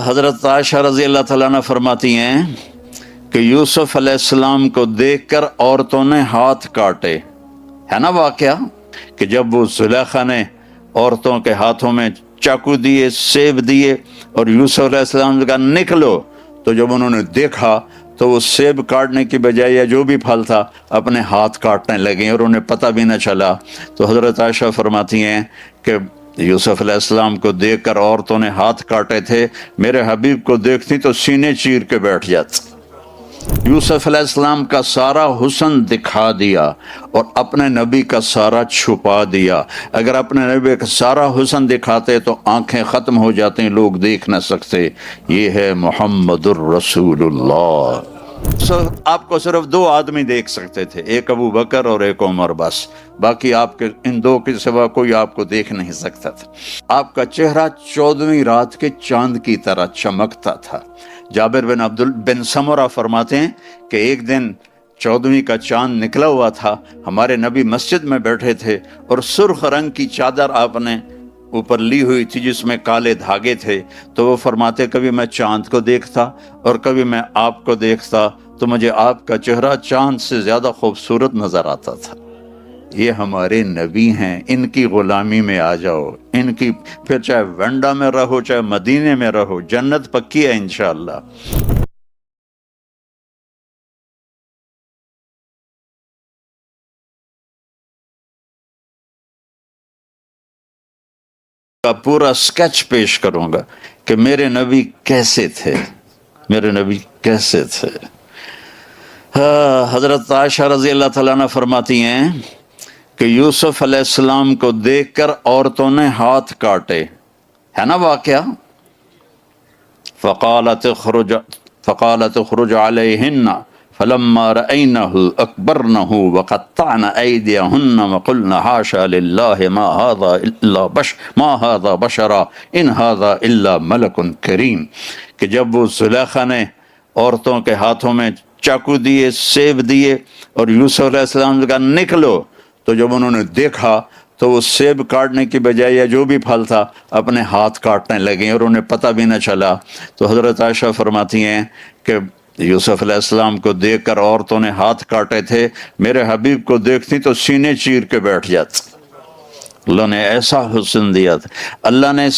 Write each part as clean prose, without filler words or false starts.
حضرت عائشہ رضی اللہ تعالیٰ عنہ فرماتی ہیں کہ یوسف علیہ السلام کو دیکھ کر عورتوں نے ہاتھ کاٹے. ہے نا واقعہ کہ جب وہ زلیخا نے عورتوں کے ہاتھوں میں چاقو دیے، سیب دیے اور یوسف علیہ السلام نے کہا نکلو، تو جب انہوں نے دیکھا تو وہ سیب کاٹنے کی بجائے یا جو بھی پھل تھا اپنے ہاتھ کاٹنے لگے اور انہیں پتہ بھی نہ چلا. تو حضرت عائشہ فرماتی ہیں کہ یوسف علیہ السلام کو دیکھ کر عورتوں نے ہاتھ کاٹے تھے، میرے حبیب کو دیکھتی تو سینے چیر کے بیٹھ جاتی. یوسف علیہ السلام کا سارا حسن دکھا دیا اور اپنے نبی کا سارا چھپا دیا. اگر اپنے نبی کا سارا حسن دکھاتے تو آنکھیں ختم ہو جاتی، لوگ دیکھ نہ سکتے. یہ ہے محمد الرسول اللہ. آپ کو صرف دو آدمی دیکھ سکتے تھے، ایک ابو بکر اور ایک عمر، بس. باقی آپ کے ان دو کے سوا کوئی آپ کو دیکھ نہیں سکتا تھا. آپ کا چہرہ 14ویں رات کے چاند کی طرح چمکتا تھا. جابر بن سمرہ فرماتے ہیں کہ ایک دن 14ویں کا چاند نکلا ہوا تھا، ہمارے نبی مسجد میں بیٹھے تھے اور سرخ رنگ کی چادر آپ نے اوپر لی ہوئی تھی جس میں کالے دھاگے تھے. تو وہ فرماتے کبھی میں چاند کو دیکھتا اور کبھی میں آپ کو دیکھتا تو مجھے آپ کا چہرہ چاند سے زیادہ خوبصورت نظر آتا تھا. یہ ہمارے نبی ہیں، ان کی غلامی میں آ جاؤ، ان کی، پھر چاہے ونڈا میں رہو چاہے مدینے میں رہو، جنت پکی ہے انشاءاللہ. کا پورا سکیچ پیش کروں گا کہ میرے نبی کیسے تھے، میرے نبی کیسے تھے. حضرت عائشہ رضی اللہ تعالیٰ عنہ فرماتی ہیں کہ یوسف علیہ السلام کو دیکھ کر عورتوں نے ہاتھ کاٹے. ہے نا واقعہ. فقالت اخرج علیہن فلما رأینہ اکبرنہ وقطعن ایدیہن وقلن حاشا للہ ما هذا بشرا ان هذا الا ملک کریم. کہ جب وہ زلیخا نے عورتوں کے ہاتھوں میں چاقو دیے، سیب دیے اور یوسف علیہ السلام نے کہا نکلو، تو جب انہوں نے دیکھا تو وہ سیب کاٹنے کی بجائے یا جو بھی پھل تھا اپنے ہاتھ کاٹنے لگے اور انہیں پتہ بھی نہ چلا. تو حضرت عائشہ فرماتی ہیں کہ یوسف علیہ السلام کو دیکھ کر عورتوں نے ہاتھ کاٹے تھے، میرے حبیب کو دیکھتی تو سینے چیر کے بیٹھ جاتی. اللہ نے ایسا حسن دیا تھا. اللہ نے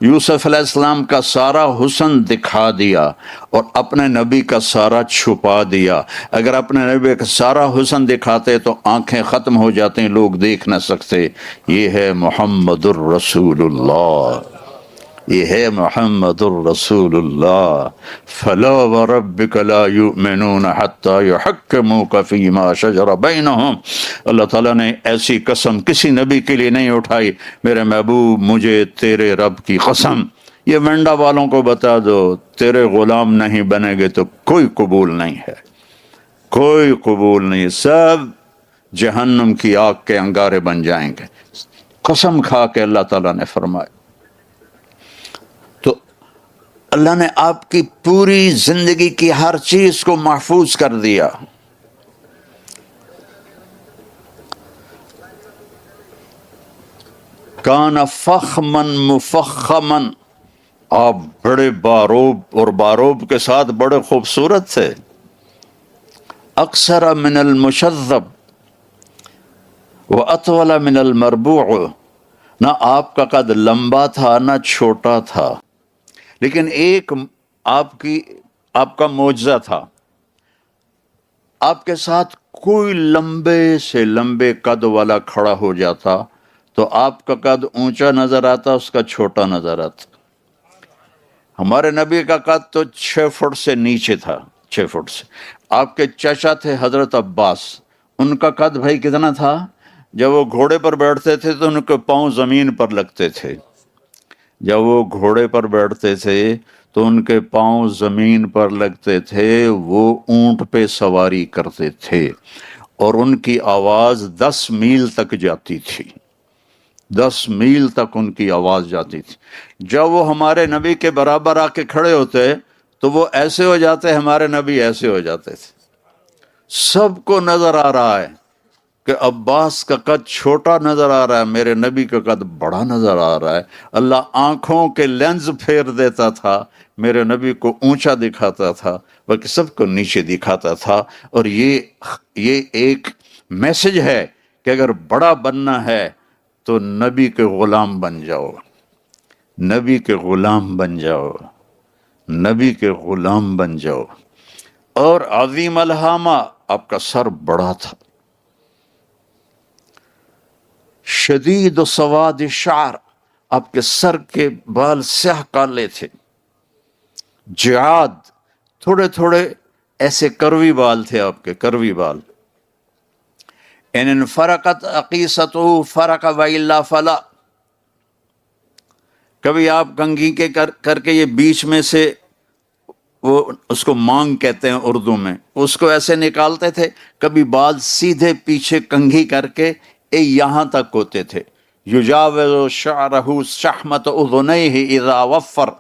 یوسف علیہ السلام کا سارا حسن دکھا دیا اور اپنے نبی کا سارا چھپا دیا. اگر اپنے نبی کا سارا حسن دکھاتے تو آنکھیں ختم ہو جاتی، لوگ دیکھ نہ سکتے. یہ ہے محمد الرسول اللہ، یہ ہے محمد الرسول اللہ. فلا وربک لا یؤمنون حتی یحکموک فیما شجر بینہم. اللہ تعالیٰ نے ایسی قسم کسی نبی کے لیے نہیں اٹھائی. میرے محبوب مجھے تیرے رب کی قسم، یہ ونڈا والوں کو بتا دو تیرے غلام نہیں بنے گے تو کوئی قبول نہیں ہے، کوئی قبول نہیں، سب جہنم کی آگ کے انگارے بن جائیں گے. قسم کھا کے اللہ تعالیٰ نے فرمایا. اللہ نے آپ کی پوری زندگی کی ہر چیز کو محفوظ کر دیا. کان فخمن مفخمن، آپ بڑے باروب اور باروب کے ساتھ بڑے خوبصورت تھے. اکثر من المشذب واطول من المربوع، نہ آپ کا قد لمبا تھا نہ چھوٹا تھا، لیکن ایک آپ کا معجزہ تھا، آپ کے ساتھ کوئی لمبے سے لمبے قد والا کھڑا ہو جاتا تو آپ کا قد اونچا نظر آتا، اس کا چھوٹا نظر آتا. ہمارے نبی کا قد تو 6 فٹ سے نیچے تھا، 6 فٹ سے. آپ کے چچا تھے حضرت عباس، ان کا قد بھائی کتنا تھا؟ جب وہ گھوڑے پر بیٹھتے تھے تو ان کے پاؤں زمین پر لگتے تھے. جب وہ گھوڑے پر بیٹھتے تھے تو ان کے پاؤں زمین پر لگتے تھے. وہ اونٹ پہ سواری کرتے تھے اور ان کی آواز 10 میل تک جاتی تھی، 10 میل تک ان کی آواز جاتی تھی. جب وہ ہمارے نبی کے برابر آ کے کھڑے ہوتے تو وہ ایسے ہو جاتے، ہمارے نبی ایسے ہو جاتے تھے. سب کو نظر آ رہا ہے کہ عباس کا قد چھوٹا نظر آ رہا ہے، میرے نبی کا قد بڑا نظر آ رہا ہے۔ اللہ آنکھوں کے لینز پھیر دیتا تھا، میرے نبی کو اونچا دکھاتا تھا بلکہ سب کو نیچے دکھاتا تھا۔ اور یہ ایک میسج ہے کہ اگر بڑا بننا ہے تو نبی کے غلام بن جاؤ، نبی کے غلام بن جاؤ، نبی کے غلام بن جاؤ۔ اور عظیم الہامہ، آپ کا سر بڑا تھا، شدید سواد شعر، آپ کے سر کے بال سیاہ کالے تھے، جعاد، تھوڑے تھوڑے ایسے کروی بال تھے آپ کے، کروی بال۔ ان فرقت عقیصتہ فرق والا فلا، کبھی آپ کنگھی کے کر کے یہ بیچ میں سے، وہ اس کو مانگ کہتے ہیں اردو میں، اس کو ایسے نکالتے تھے، کبھی بال سیدھے پیچھے کنگھی کر کے یہاں تک ہوتے تھے۔ یجاوز شعرہ شحمت اذنیہ اذا وفر،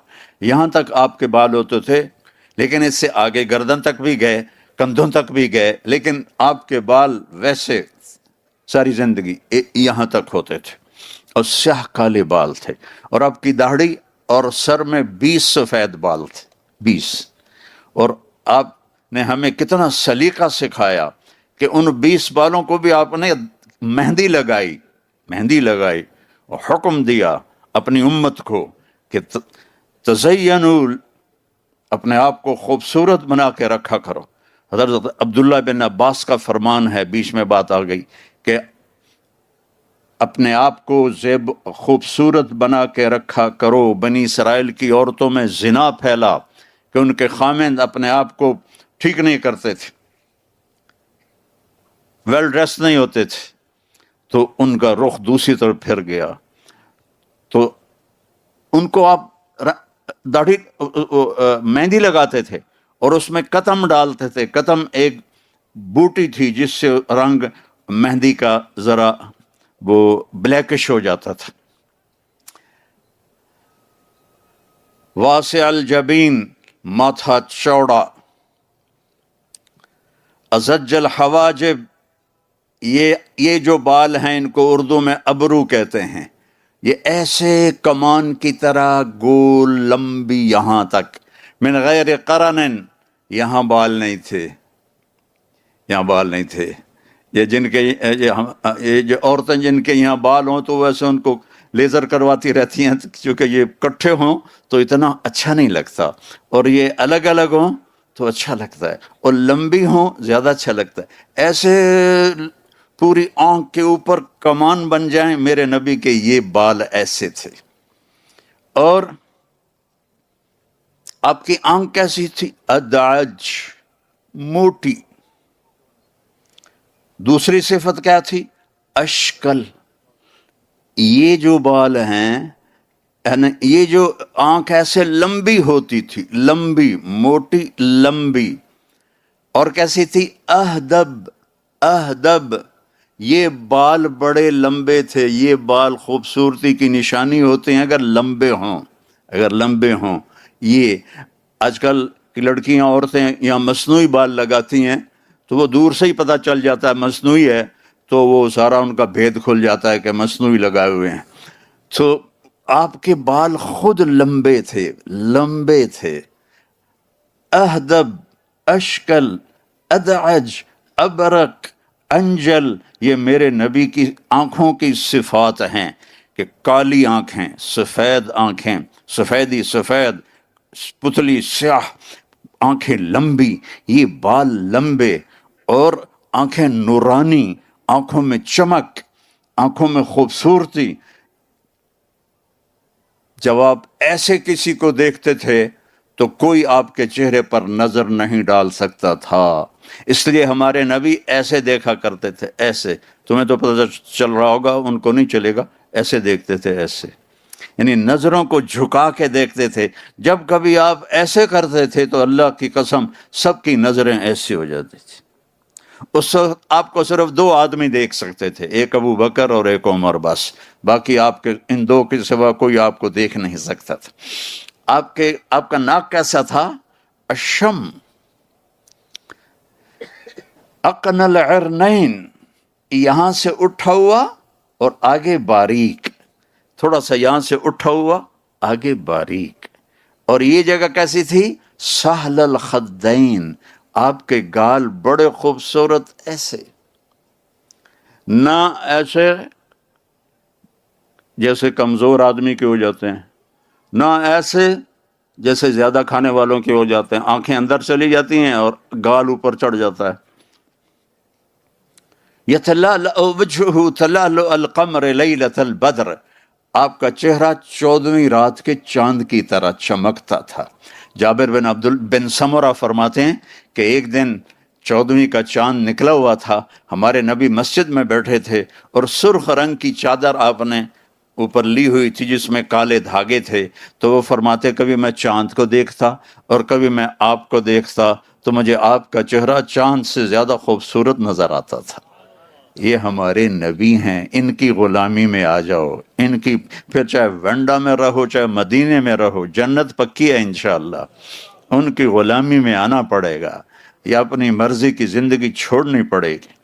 یہاں تک آپ کے بال ہوتے تھے، لیکن اس سے آگے گردن تک بھی گئے، کندھوں تک بھی گئے، لیکن آپ کے بال ویسے ساری زندگی یہاں تک ہوتے تھے اور سیاہ کالے بال تھے، اور آپ کی داڑھی اور سر میں 20 سفید بال تھے، 20۔ اور آپ نے ہمیں کتنا سلیقہ سکھایا کہ ان 20 بالوں کو بھی آپ نے مہندی لگائی اور حکم دیا اپنی امت کو کہ تزینوا، اپنے آپ کو خوبصورت بنا کے رکھا کرو۔ حضرت عبداللہ بن عباس کا فرمان ہے، بیچ میں بات آ گئی، کہ اپنے آپ کو خوبصورت بنا کے رکھا کرو۔ بنی اسرائیل کی عورتوں میں زنا پھیلا کہ ان کے خامند اپنے آپ کو ٹھیک نہیں کرتے تھے، ویل ڈریس نہیں ہوتے تھے، تو ان کا رخ دوسری طرف پھر گیا، تو ان کو آپ داڑھی مہندی لگاتے تھے اور اس میں قطم ڈالتے تھے۔ قطم ایک بوٹی تھی جس سے رنگ مہندی کا ذرا وہ بلیکش ہو جاتا تھا۔ واسع الجبین، ماتھا چوڑا، ازج الحواجب، یہ جو بال ہیں ان کو اردو میں ابرو کہتے ہیں، یہ ایسے کمان کی طرح گول لمبی یہاں تک، من غیر قرن، یہاں بال نہیں تھے، یہاں بال نہیں تھے۔ یہ جن کے یہ جو عورتیں جن کے یہاں بال ہوں تو ویسے ان کو لیزر کرواتی رہتی ہیں، کیونکہ یہ کٹھے ہوں تو اتنا اچھا نہیں لگتا، اور یہ الگ الگ ہوں تو اچھا لگتا ہے، اور لمبی ہوں زیادہ اچھا لگتا ہے۔ ایسے پوری آنکھ کے اوپر کمان بن جائیں، میرے نبی کے یہ بال ایسے تھے۔ اور آپ کی آنکھ کیسی تھی؟ ادعج، موٹی۔ دوسری صفت کیا تھی؟ اشکل، یہ جو بال ہیں، یہ جو آنکھ ایسے لمبی ہوتی تھی، لمبی، موٹی، لمبی۔ اور کیسی تھی؟ اہدب، اہدب، یہ بال بڑے لمبے تھے۔ یہ بال خوبصورتی کی نشانی ہوتے ہیں اگر لمبے ہوں، اگر لمبے ہوں۔ یہ آج کل کی لڑکیاں، عورتیں یہاں مصنوعی بال لگاتی ہیں تو وہ دور سے ہی پتہ چل جاتا ہے مصنوعی ہے، تو وہ سارا ان کا بھید کھل جاتا ہے کہ مصنوعی لگائے ہوئے ہیں۔ تو آپ کے بال خود لمبے تھے، لمبے تھے۔ اہدب، اشکل، ادعج، ابرق، انجل، یہ میرے نبی کی آنکھوں کی صفات ہیں کہ کالی آنکھیں، سفید آنکھیں، سفیدی سفید، پتلی سیاہ، آنکھیں لمبی، یہ بال لمبے، اور آنکھیں نورانی، آنکھوں میں چمک، آنکھوں میں خوبصورتی۔ جب آپ ایسے کسی کو دیکھتے تھے تو کوئی آپ کے چہرے پر نظر نہیں ڈال سکتا تھا، اس لیے ہمارے نبی ایسے دیکھا کرتے تھے، ایسے۔ تمہیں تو پتہ چل رہا ہوگا، ان کو نہیں چلے گا، ایسے دیکھتے تھے، ایسے، یعنی نظروں کو جھکا کے دیکھتے تھے۔ جب کبھی آپ ایسے کرتے تھے تو اللہ کی قسم سب کی نظریں ایسی ہو جاتی تھی۔ اس وقت آپ کو صرف 2 آدمی دیکھ سکتے تھے، ایک ابو بکر اور ایک عمر، بس، باقی آپ کے ان 2 کے سوا کوئی آپ کو دیکھ نہیں سکتا تھا۔ آپ کا ناک کیسا تھا؟ اشم، اقن العرنین، یہاں سے اٹھا ہوا اور آگے باریک، تھوڑا سا یہاں سے اٹھا ہوا آگے باریک. اور یہ جگہ کیسی تھی؟ سہل الخدین، آپ کے گال بڑے خوبصورت، ایسے نہ ایسے جیسے کمزور آدمی کے ہو جاتے ہیں، نہ ایسے جیسے زیادہ کھانے والوں کے ہو جاتے ہیں، آنکھیں اندر چلی جاتی ہیں اور گال اوپر چڑھ جاتا ہے. یتلألأ وجهه تلألؤ القمر لیلۃ البدر، آپ کا چہرہ 14ویں رات کے چاند کی طرح چمکتا تھا. جابر بن سمرہ فرماتے ہیں کہ ایک دن 14ویں کا چاند نکلا ہوا تھا، ہمارے نبی مسجد میں بیٹھے تھے اور سرخ رنگ کی چادر آپ نے اوپر لی ہوئی تھی جس میں کالے دھاگے تھے. تو وہ فرماتے کبھی میں چاند کو دیکھتا اور کبھی میں آپ کو دیکھتا تو مجھے آپ کا چہرہ چاند سے زیادہ خوبصورت نظر آتا تھا. یہ ہمارے نبی ہیں، ان کی غلامی میں آ جاؤ، ان کی، پھر چاہے ونڈا میں رہو چاہے مدینے میں رہو، جنت پکی ہے انشاءاللہ. ان کی غلامی میں آنا پڑے گا یا اپنی مرضی کی زندگی چھوڑنی پڑے گی.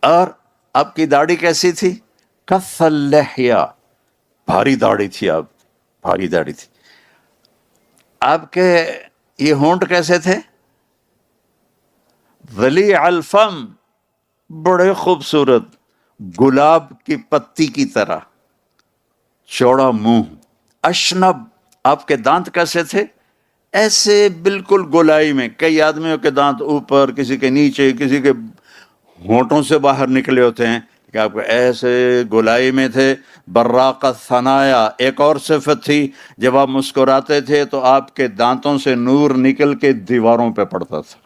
اور آپ کی داڑھی کیسی تھی؟ کث اللحیہ، بھاری داڑھی تھی، آپ بھاری داڑھی تھی. آپ کے یہ ہونٹ کیسے تھے؟ ضلیع الفم، بڑے خوبصورت، گلاب کی پتی کی طرح چوڑا منہ. اشنب، آپ کے دانت کیسے تھے؟ ایسے بالکل گولائی میں. کئی آدمیوں کے دانت اوپر، کسی کے نیچے، کسی کے ہونٹوں سے باہر نکلے ہوتے ہیں، کہ آپ کو ایسے گولائی میں تھے. براق الثنایا، ایک اور صفت تھی، جب آپ مسکراتے تھے تو آپ کے دانتوں سے نور نکل کے دیواروں پہ پڑتا تھا.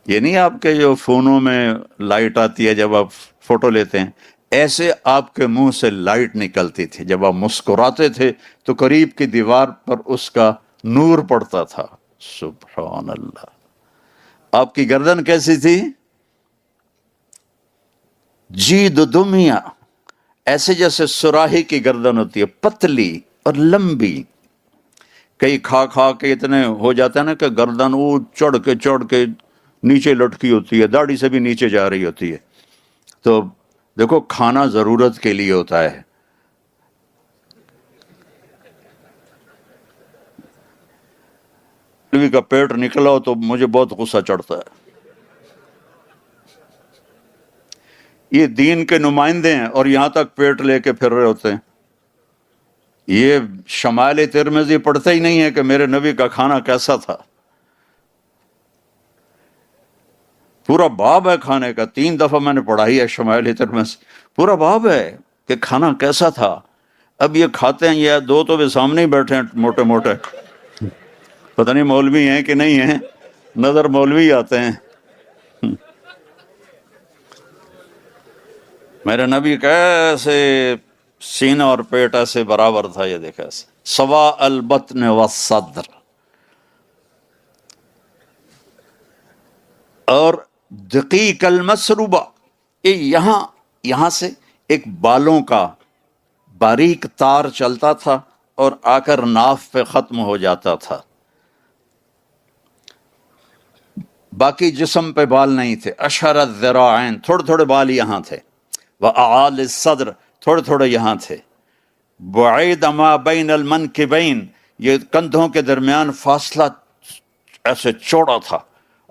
یہ نہیں آپ کے جو فونوں میں لائٹ آتی ہے جب آپ فوٹو لیتے ہیں، ایسے آپ کے منہ سے لائٹ نکلتی تھی. جب آپ مسکراتے تھے تو قریب کی دیوار پر اس کا نور پڑتا تھا. سبحان اللہ. آپ کی گردن کیسی تھی؟ جید دمیا، ایسے جیسے سراہی کی گردن ہوتی ہے، پتلی اور لمبی. کئی کھا کھا کے اتنے ہو جاتا ہے نا کہ گردن وہ چڑھ کے نیچے لٹکی ہوتی ہے، داڑھی سے بھی نیچے جا رہی ہوتی ہے. تو دیکھو کھانا ضرورت کے لیے ہوتا ہے. کا پیٹ نکلا ہو تو مجھے بہت غصہ چڑھتا ہے. یہ دین کے نمائندے ہیں اور یہاں تک پیٹ لے کے پھر رہے ہوتے ہیں. یہ شمائل ترمذی پڑھتے ہی نہیں ہے کہ میرے نبی کا کھانا کیسا تھا. پورا باب ہے کھانے کا، 3 دفعہ میں نے پڑھائی ہے شمائل ترمذی، پورا باب ہے کہ کھانا کیسا تھا. اب یہ کھاتے ہیں، یہ 2 تو بھی سامنے ہی بیٹھے ہیں موٹے موٹے، پتہ نہیں مولوی ہیں کہ نہیں ہیں، نظر مولوی آتے ہیں. میرے نبی کیسے سینہ اور پیٹ ایسے برابر تھا، یہ دیکھا ایسے سوا البطن والصدر. اور دقیق المسروبہ، یہاں سے ایک بالوں کا باریک تار چلتا تھا اور آ کر ناف پہ ختم ہو جاتا تھا، باقی جسم پہ بال نہیں تھے. اشہر الذراعین، تھوڑے تھوڑے بال یہاں تھے. وَأَعَالِ الصدر، تھوڑے تھوڑے یہاں تھے. بعید ما بین المنکبین، یہ کندھوں کے درمیان فاصلہ ایسے چوڑا تھا.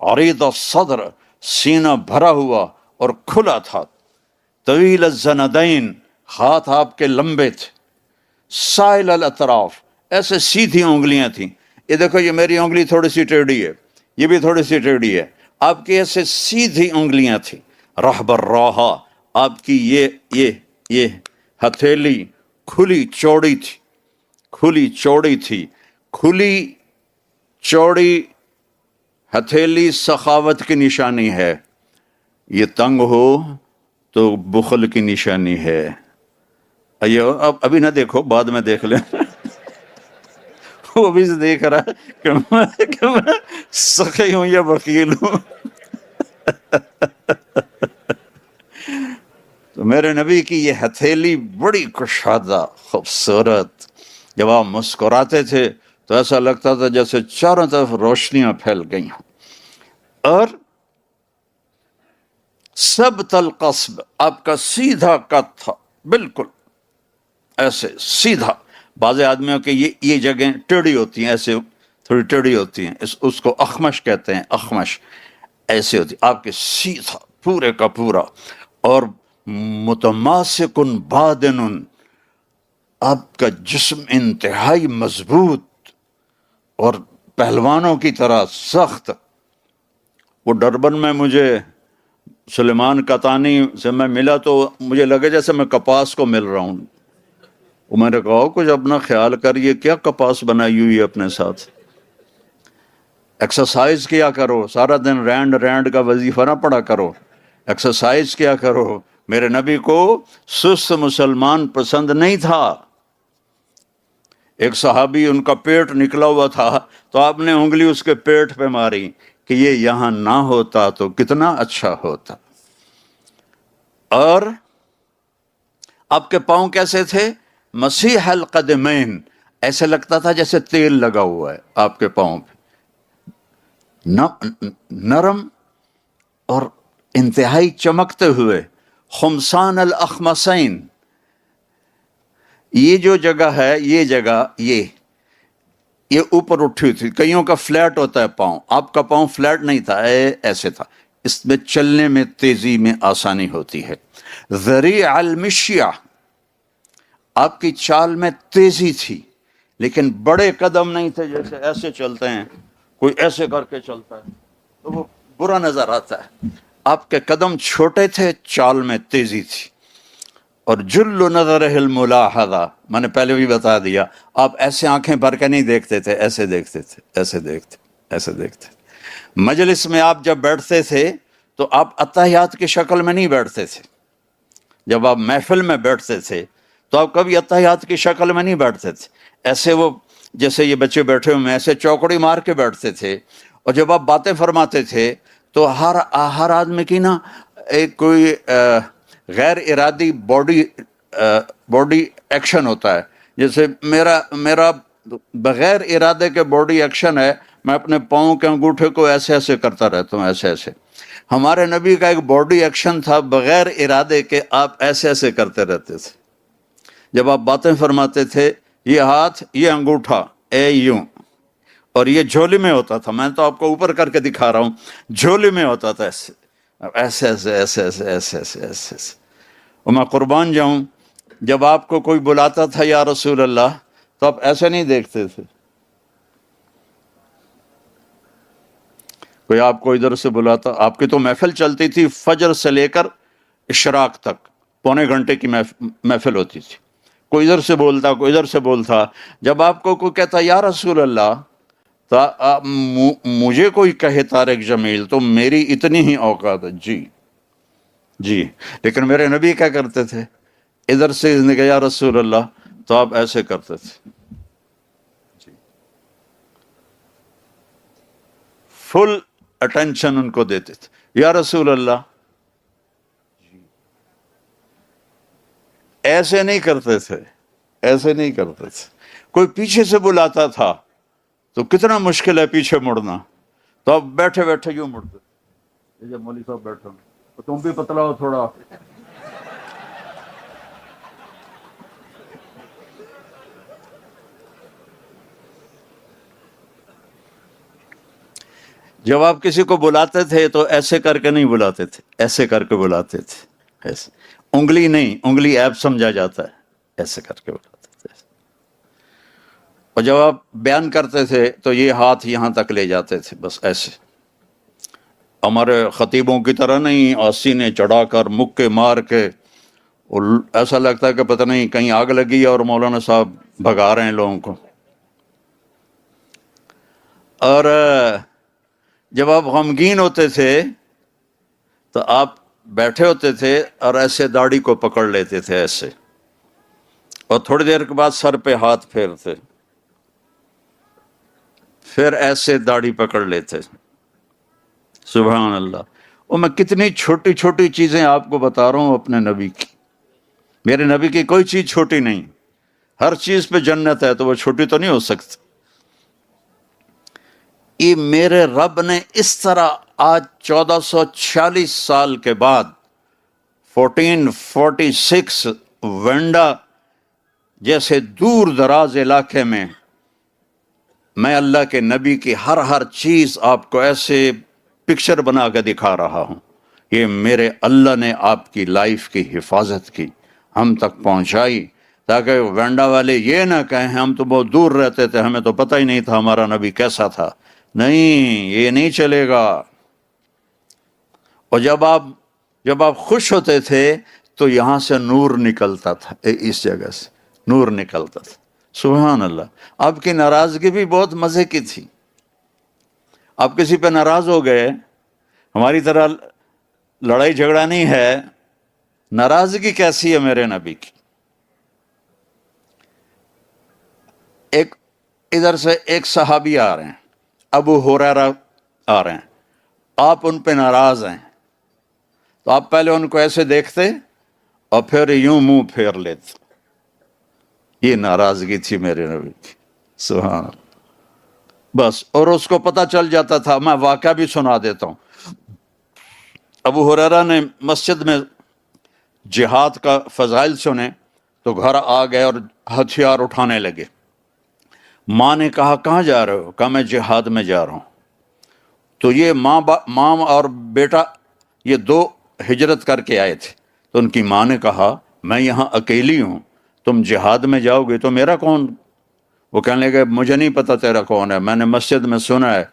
عریض الصدر، سینہ بھرا ہوا اور کھلا تھا. طویل الزندین، ہاتھ آپ کے لمبے تھے. سائل الاطراف، ایسے سیدھی انگلیاں تھیں. یہ دیکھو یہ میری انگلی تھوڑی سی ٹیڑھی ہے، یہ بھی تھوڑی سی ٹیڑھی ہے، آپ کی ایسے سیدھی انگلیاں تھیں. رحب الراحہ، آپ کی یہ ہتھیلی کھلی چوڑی تھی، کھلی چوڑی تھی. کھلی چوڑی ہتھیلی سخاوت کی نشانی ہے، یہ تنگ ہو تو بخل کی نشانی ہے. ابھی نہ دیکھو، بعد میں دیکھ لیں. وہ بھی دیکھ رہا ہے کہ میں سخی ہوں یا وکیل ہوں. تو میرے نبی کی یہ ہتھیلی بڑی کشادہ خوبصورت، جب آپ مسکراتے تھے تو ایسا لگتا تھا جیسے چاروں طرف روشنیاں پھیل گئی ہوں. اور سبت القصب، آپ کا سیدھا قد تھا، بالکل ایسے سیدھا. بعض آدمیوں کے یہ جگہیں ٹیڑھی ہوتی ہیں، ایسے تھوڑی ٹیڑھی ہوتی ہیں، اس کو اخمش کہتے ہیں، اخمش ایسے ہوتی. آپ کے سیدھا پورے کا پورا، اور متماسکن بادن، آپ کا جسم انتہائی مضبوط اور پہلوانوں کی طرح سخت. وہ ڈربن میں مجھے سلیمان قطانی سے میں ملا تو مجھے لگے جیسے میں کپاس کو مل رہا ہوں. وہ میں نے کہا کچھ اپنا خیال کریے، کیا کپاس بنائی ہوئی ہے اپنے ساتھ، ایکسرسائز کیا کرو، سارا دن رینڈ کا وظیفہ نہ پڑا کرو، ایکسرسائز کیا کرو. میرے نبی کو سست مسلمان پسند نہیں تھا. ایک صحابی ان کا پیٹ نکلا ہوا تھا تو آپ نے انگلی اس کے پیٹ پہ ماری کہ یہ یہاں نہ ہوتا تو کتنا اچھا ہوتا. اور آپ کے پاؤں کیسے تھے؟ مسیح القدمین، ایسے لگتا تھا جیسے تیل لگا ہوا ہے آپ کے پاؤں پہ، نرم اور انتہائی چمکتے ہوئے. خمسان الاخمسین، یہ جو جگہ ہے، یہ جگہ یہ اوپر اٹھی تھی. کئیوں کا فلیٹ ہوتا ہے پاؤں، آپ کا پاؤں فلیٹ نہیں تھا، ایسے تھا. اس میں چلنے میں تیزی میں آسانی ہوتی ہے. ذریع المشیہ، آپ کی چال میں تیزی تھی، لیکن بڑے قدم نہیں تھے جیسے ایسے چلتے ہیں، کوئی ایسے کر کے چلتا ہے تو وہ برا نظر آتا ہے. آپ کے قدم چھوٹے تھے، چال میں تیزی تھی. اور جل نظرہ الملاحظہ، میں نے پہلے بھی بتا دیا، آپ ایسے آنکھیں بھر کے نہیں دیکھتے تھے، ایسے دیکھتے تھے، ایسے دیکھتے. مجلس میں آپ جب بیٹھتے تھے تو آپ اتحیات کی شکل میں نہیں بیٹھتے تھے. جب آپ محفل میں بیٹھتے تھے تو آپ کبھی اتحیات کی شکل میں نہیں بیٹھتے تھے، ایسے وہ جیسے یہ بچے بیٹھے ہوئے ایسے چوکڑی مار کے بیٹھتے تھے. اور جب آپ باتیں فرماتے تھے تو ہر آدمی کی نا ایک کوئی غیر ارادی باڈی ایکشن ہوتا ہے. جیسے میرا بغیر ارادے کے باڈی ایکشن ہے، میں اپنے پاؤں کے انگوٹھے کو ایسے ایسے کرتا رہتا ہوں، ایسے. ہمارے نبی کا ایک باڈی ایکشن تھا بغیر ارادے کے، آپ ایسے ایسے کرتے رہتے تھے. جب آپ باتیں فرماتے تھے، یہ ہاتھ، یہ انگوٹھا یوں، اور یہ جھولی میں ہوتا تھا. میں تو آپ کو اوپر کر کے دکھا رہا ہوں، جھولی میں ہوتا تھا ایسے. اور میں قربان جاؤں، جب آپ کو کوئی بلاتا تھا یا رسول اللہ تو آپ ایسے نہیں دیکھتے تھے. کوئی آپ کو ادھر سے بلاتا، آپ کی تو محفل چلتی تھی فجر سے لے کر اشراق تک، پونے گھنٹے کی محفل ہوتی تھی. کوئی ادھر سے بولتا، کوئی ادھر سے بولتا. جب آپ کو کوئی کہتا یا رسول اللہ، مجھے کوئی کہے طارق جمیل تو میری اتنی ہی اوقات ہے، جی. لیکن میرے نبی کیا کرتے تھے؟ ادھر سے نے کہا یا رسول اللہ تو آپ ایسے کرتے تھے، فل اٹینشن ان کو دیتے تھے. یا رسول اللہ، ایسے نہیں کرتے تھے. کوئی پیچھے سے بلاتا تھا تو کتنا مشکل ہے پیچھے مڑنا، تو آپ بیٹھے بیٹھے یوں مڑتے. جب مولوی صاحب بیٹھا تو تم بھی پتلا ہو تھوڑا. جب آپ کسی کو بلاتے تھے تو ایسے کر کے نہیں بلاتے تھے، ایسے کر کے بلاتے تھے. ایسے انگلی نہیں، انگلی ایپ سمجھا جاتا ہے، ایسے کر کے بلاتے تھے. اور جب آپ بیان کرتے تھے تو یہ ہاتھ یہاں تک لے جاتے تھے، بس ایسے. ہمارے خطیبوں کی طرح نہیں سینے چڑھا کر مکے مار کے، اور ایسا لگتا ہے کہ پتہ نہیں کہیں آگ لگی ہے اور مولانا صاحب بھگا رہے ہیں لوگوں کو. اور جب آپ غمگین ہوتے تھے تو آپ بیٹھے ہوتے تھے اور ایسے داڑھی کو پکڑ لیتے تھے ایسے، اور تھوڑی دیر کے بعد سر پہ ہاتھ پھیرتے، پھر ایسے داڑھی پکڑ لیتے. سبحان اللہ. اور میں کتنی چھوٹی چھوٹی چیزیں آپ کو بتا رہا ہوں اپنے نبی کی. میرے نبی کی کوئی چیز چھوٹی نہیں، ہر چیز پہ جنت ہے، تو وہ چھوٹی تو نہیں ہو سکتی. یہ میرے رب نے اس طرح آج 1446 سال کے بعد 1446 وینڈا جیسے دور دراز علاقے میں اللہ کے نبی کی ہر چیز آپ کو ایسے پکچر بنا کے دکھا رہا ہوں. یہ میرے اللہ نے آپ کی لائف کی حفاظت کی، ہم تک پہنچائی، تاکہ وینڈا والے یہ نہ کہیں ہم تو بہت دور رہتے تھے، ہمیں تو پتہ ہی نہیں تھا ہمارا نبی کیسا تھا. نہیں، یہ نہیں چلے گا. اور جب آپ خوش ہوتے تھے تو یہاں سے نور نکلتا تھا، اس جگہ سے نور نکلتا تھا. سبحان اللہ. آپ کی ناراضگی بھی بہت مزے کی تھی. آپ کسی پہ ناراض ہو گئے، ہماری طرح لڑائی جھگڑا نہیں ہے. ناراضگی کیسی ہے میرے نبی کی؟ ایک ادھر سے ایک صحابی آ رہے ہیں، ابو ہریرہ آ رہے ہیں، آپ ان پہ ناراض ہیں تو آپ پہلے ان کو ایسے دیکھتے اور پھر یوں منہ پھیر لیتے. یہ ناراضگی تھی میرے نبی کی. سبحان اللہ. بس، اور اس کو پتہ چل جاتا تھا. میں واقعہ بھی سنا دیتا ہوں. ابو ہریرہ نے مسجد میں جہاد کا فضائل سنے تو گھر آ گئے اور ہتھیار اٹھانے لگے. ماں نے کہا کہاں جا رہے ہو؟ کہا میں جہاد میں جا رہا ہوں. تو یہ ماں اور بیٹا یہ دو ہجرت کر کے آئے تھے. تو ان کی ماں نے کہا میں یہاں اکیلی ہوں، تم جہاد میں جاؤ گے تو میرا کون؟ وہ کہنے لگے مجھے نہیں پتا تیرا کون ہے، میں نے مسجد میں سنا ہے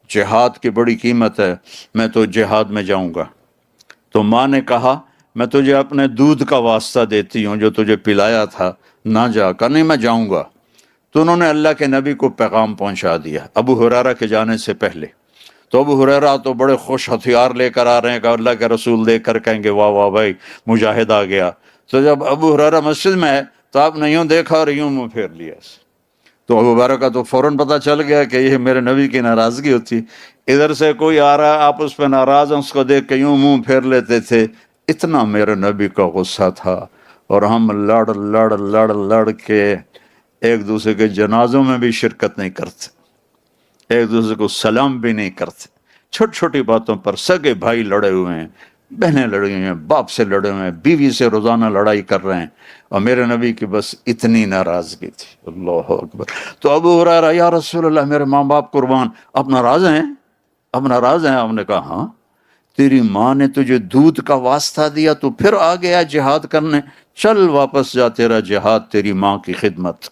جہاد کی بڑی قیمت ہے، میں تو جہاد میں جاؤں گا. تو ماں نے کہا میں تجھے اپنے دودھ کا واسطہ دیتی ہوں جو تجھے پلایا تھا، نہ جا. کہا نہیں میں جاؤں گا. تو انہوں نے اللہ کے نبی کو پیغام پہنچا دیا ابو ہریرہ کے جانے سے پہلے. تو ابو ہریرہ تو بڑے خوش ہتھیار لے کر آ رہے ہیں کہ اللہ کے رسول دیکھ کر کہیں گے واہ واہ بھائی مجاہد آ گیا. تو جب ابو ہریرہ مسجد میں ہے تو آپ نے یوں دیکھا اور یوں منہ پھیر لیا. تو ابو ہریرہ کا تو فوراً پتہ چل گیا کہ یہ میرے نبی کی ناراضگی ہوتی. ادھر سے کوئی آ رہا ہے، آپ اس پہ ناراض ہیں، اس کو دیکھ کے یوں منہ پھیر لیتے تھے. اتنا میرے نبی کا غصہ تھا. اور ہم لڑ کے ایک دوسرے کے جنازوں میں بھی شرکت نہیں کرتے، ایک دوسرے کو سلام بھی نہیں کرتے. چھوٹی چھوٹی باتوں پر سگے بھائی لڑے ہوئے ہیں، بہنیں لڑی ہوئی ہیں، باپ سے لڑے ہوئے ہیں، بیوی سے روزانہ لڑائی کر رہے ہیں. اور میرے نبی کی بس اتنی ناراضگی تھی. اللہ اکبر. تو ابو ہریرہ یا رسول اللہ میرے ماں باپ قربان، آپ ناراض ہیں؟ اب ناراض ہیں؟ آپ نے کہا ہاں، تیری ماں نے تجھے دودھ کا واسطہ دیا تو پھر آ گیا جہاد کرنے. چل واپس جا، تیرا جہاد تیری ماں کی خدمت.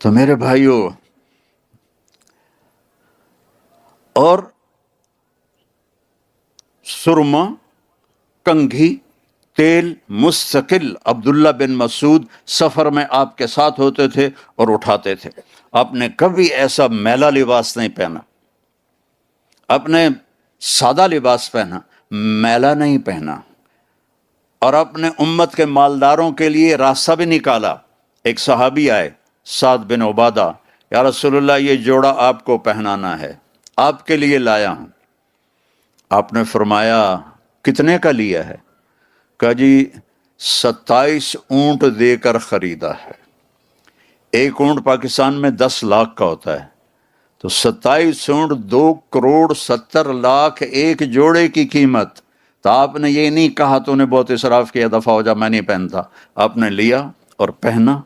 تو میرے بھائیوں، اور سرما، کنگھی، تیل مستقل عبداللہ بن مسعود سفر میں آپ کے ساتھ ہوتے تھے اور اٹھاتے تھے. آپ نے کبھی ایسا میلا لباس نہیں پہنا. آپ نے سادہ لباس پہنا، میلا نہیں پہنا. اور اپنے امت کے مالداروں کے لیے راستہ بھی نکالا. ایک صحابی آئے سعد بن عبادہ، یا رسول اللہ یہ جوڑا آپ کو پہنانا ہے، آپ کے لیے لایا ہوں. آپ نے فرمایا کتنے کا لیا ہے؟ کہا جی 27 اونٹ دے کر خریدا ہے. ایک اونٹ پاکستان میں 10 لاکھ کا ہوتا ہے، تو 27 اونٹ 2,70,00,000 ایک جوڑے کی قیمت. تو آپ نے یہ نہیں کہا تو نے بہت اسراف کیا، دفعہ ہو جا میں نہیں پہنتا. آپ نے لیا اور پہنا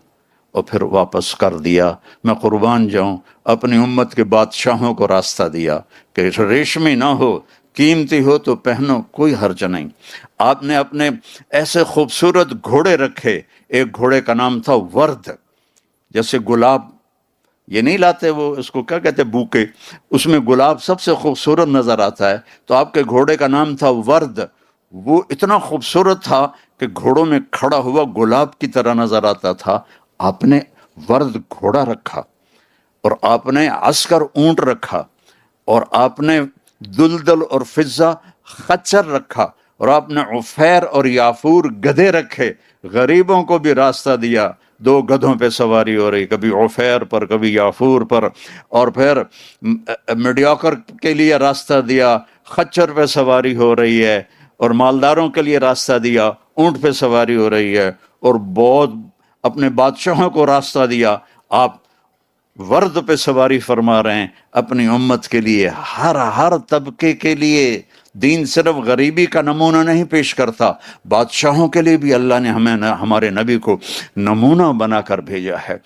اور پھر واپس کر دیا. میں قربان جاؤں، اپنی امت کے بادشاہوں کو راستہ دیا کہ ریشمی نہ ہو، قیمتی ہو تو پہنو، کوئی حرج نہیں. آپ نے اپنے ایسے خوبصورت گھوڑے رکھے. ایک گھوڑے کا نام تھا ورد، جیسے گلاب یہ نہیں لاتے وہ اس کو کیا کہتے بوکے، اس میں گلاب سب سے خوبصورت نظر آتا ہے. تو آپ کے گھوڑے کا نام تھا ورد. وہ اتنا خوبصورت تھا کہ گھوڑوں میں کھڑا ہوا گلاب کی طرح نظر آتا تھا. آپ نے ورد گھوڑا رکھا، اور آپ نے عسکر اونٹ رکھا، اور آپ نے دلدل اور فضہ خچر رکھا، اور آپ نے عفیر اور یافور گدھے رکھے. غریبوں کو بھی راستہ دیا. 2 گدھوں پہ سواری ہو رہی، کبھی عفیر پر کبھی یافور پر. اور پھر میڈیوکر کے لیے راستہ دیا، خچر پہ سواری ہو رہی ہے. اور مالداروں کے لیے راستہ دیا، اونٹ پہ سواری ہو رہی ہے. اور بہت اپنے بادشاہوں کو راستہ دیا، آپ ورد پہ سواری فرما رہے ہیں اپنی امت کے لیے، ہر طبقے کے لیے۔ دین صرف غریبی کا نمونہ نہیں پیش کرتا، بادشاہوں کے لیے بھی اللہ نے ہمارے نبی کو نمونہ بنا کر بھیجا ہے۔